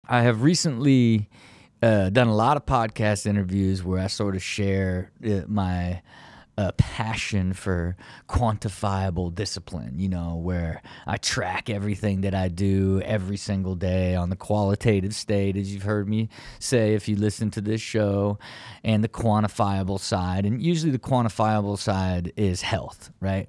I have recently done a lot of podcast interviews where I sort of share my passion for quantifiable discipline, where I track everything that I do every single day on the qualitative state, as you've heard me say if you listen to this show, and the quantifiable side. And usually the quantifiable side is health, right?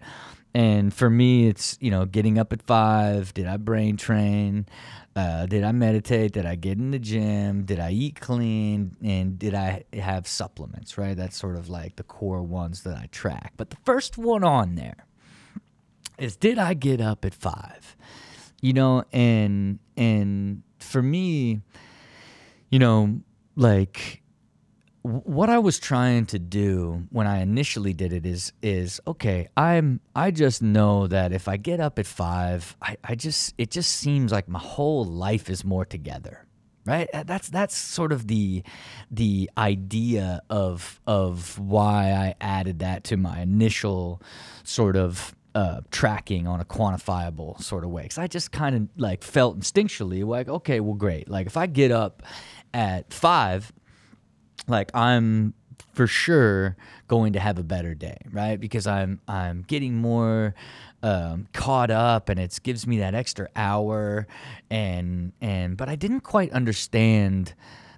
And for me, it's, getting up at 5. Did I brain train? Did I meditate? Did I get in the gym? Did I eat clean? And did I have supplements, right? That's sort of like the core ones that I track. But the first one on there is, did I get up at 5? And for me, what I was trying to do when I initially did it is okay, I just know that if I get up at 5, it just seems like my whole life is more together, right? That's sort of the idea of why I added that to my initial sort of tracking on a quantifiable sort of way. Because I just kind of like felt instinctually like, okay, well, great. Like if I get up at 5, like I'm for sure going to have a better day, right? Because I'm getting more caught up, and it gives me that extra hour, but I didn't quite understand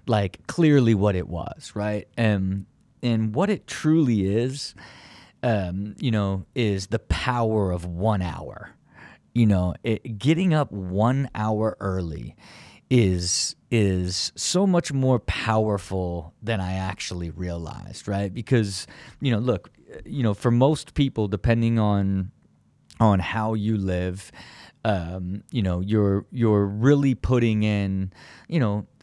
like clearly what it was, right? And what it truly is the power of 1 hour. Getting up 1 hour early is so much more powerful than I actually realized, right? Because, look, for most people, depending on how you live, you're really putting in,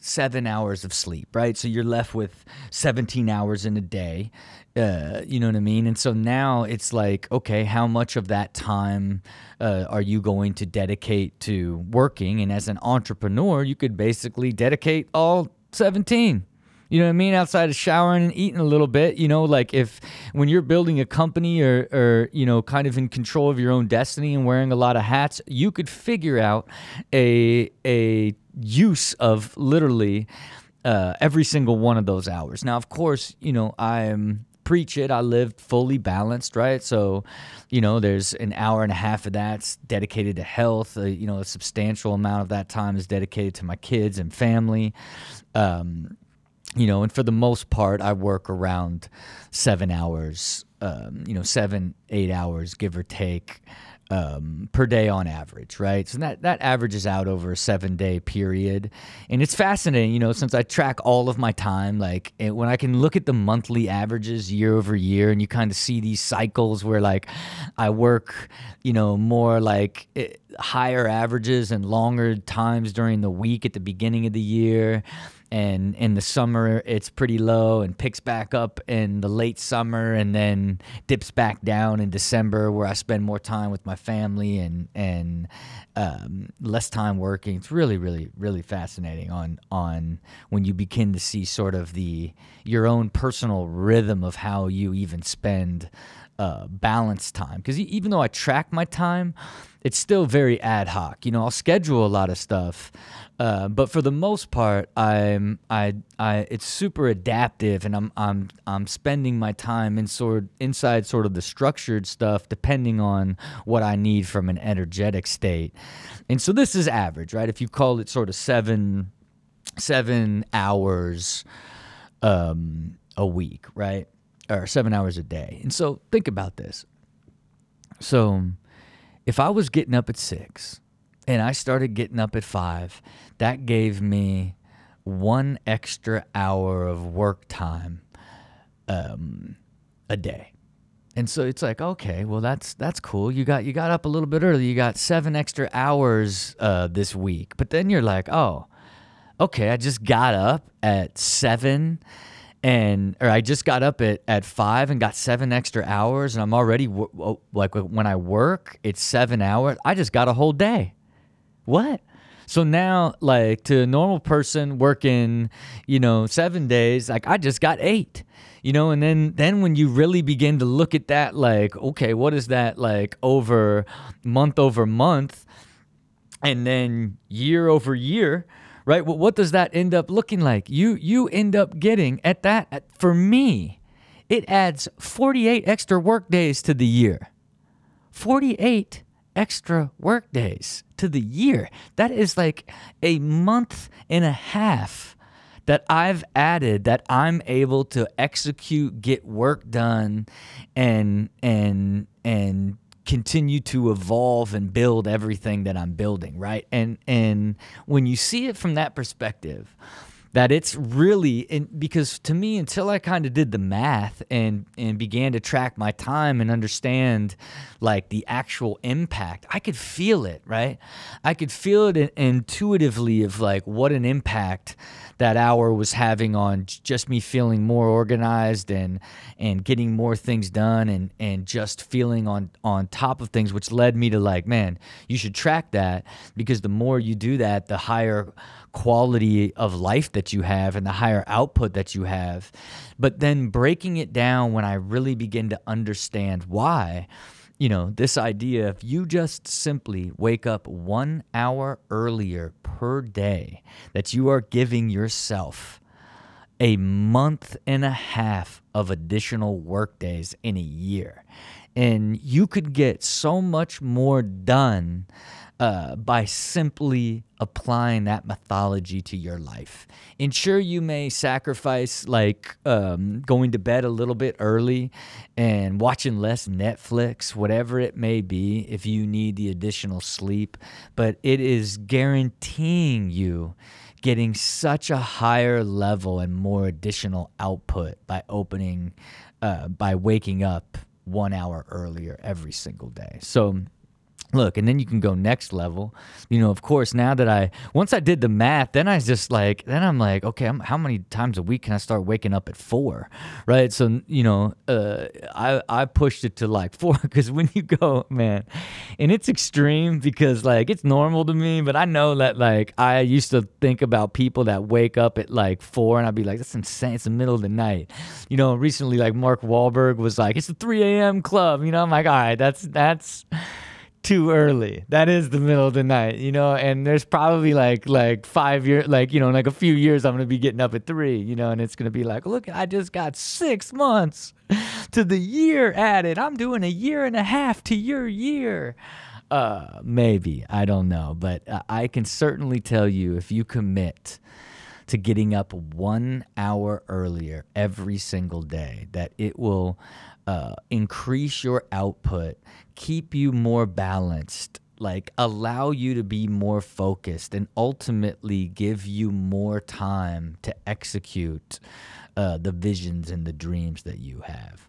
7 hours of sleep, right? So you're left with 17 hours in a day, you know what I mean? And so now it's like, okay, how much of that time are you going to dedicate to working? And as an entrepreneur, you could basically dedicate all 17. You know what I mean? Outside of showering and eating a little bit, like when you're building a company or kind of in control of your own destiny and wearing a lot of hats, you could figure out a use of literally every single one of those hours. Now, of course, preach it. I live fully balanced, right? So, there's an hour and a half of that's dedicated to health. A substantial amount of that time is dedicated to my kids and family. And for the most part, I work around 7 hours, 7-8 hours, give or take, per day on average, right? So that averages out over a 7-day period. And it's fascinating, since I track all of my time, like when I can look at the monthly averages year over year, and you kind of see these cycles where like I work, more like higher averages and longer times during the week at the beginning of the year. And in the summer, it's pretty low and picks back up in the late summer, and then dips back down in December, where I spend more time with my family and less time working. It's really, really, really fascinating on when you begin to see sort of your own personal rhythm of how you even spend balanced time. Because even though I track my time, it's still very ad hoc. I'll schedule a lot of stuff, but for the most part, it's super adaptive, and I'm spending my time inside sort of the structured stuff, depending on what I need from an energetic state. And so this is average, right? If you call it sort of 7 hours a week, right? Or 7 hours a day. And so think about this. So if I was getting up at 6 and I started getting up at 5, that gave me 1 extra hour of work time a day. And so it's like, okay, well, that's cool. You got up a little bit early. You got 7 extra hours this week. But then you're like, oh, okay, I just got up at 7 or I just got up at 5 and got 7 extra hours, and I'm already like when I work, it's 7 hours. I just got a whole day. What? So now, like, to a normal person working, 7 days, like I just got 8. And then when you really begin to look at that, like, okay, what is that like over month, and then year over year, right? Well, what does that end up looking like? You end up getting for me, it adds 48 extra work days to the year. 48 extra work days to the year. That is like a month and a half that I've added, that I'm able to execute, get work done, and continue to evolve and build everything that I'm building, right? And when you see it from that perspective, that it's really, because to me, until I kind of did the math and began to track my time and understand like the actual impact, I could feel it, right? I could feel it intuitively of like what an impact that hour was having on just me feeling more organized and getting more things done and just feeling on top of things, which led me to like, man, you should track that, because the more you do that, the higher quality of life that you have and the higher output that you have. But then breaking it down, when I really begin to understand why, this idea, if you just simply wake up 1 hour earlier per day, that you are giving yourself a month and a half of additional work days in a year. And you could get so much more done by simply applying that methodology to your life. And sure, you may sacrifice like going to bed a little bit early and watching less Netflix, whatever it may be, if you need the additional sleep. But it is guaranteeing you getting such a higher level and more additional output by waking up 1 hour earlier every single day. So look, and then you can go next level. Of course, once I did the math, then I'm like, okay, how many times a week can I start waking up at 4, right? So, I pushed it to like 4, because when you go, man, and it's extreme because like it's normal to me, but I know that like I used to think about people that wake up at like 4 and I'd be like, that's insane. It's the middle of the night. Recently like Mark Wahlberg was like, it's the 3 a.m. club. I'm like, all right, that's too early. That is the middle of the night, and there's probably like 5 years, like a few years I'm going to be getting up at 3, and it's going to be like, look, I just got 6 months to the year added. I'm doing 1.5 years to your year. Maybe, I don't know, but I can certainly tell you, if you commit to getting up 1 hour earlier every single day, that it will increase your output, keep you more balanced, like allow you to be more focused, and ultimately give you more time to execute the visions and the dreams that you have.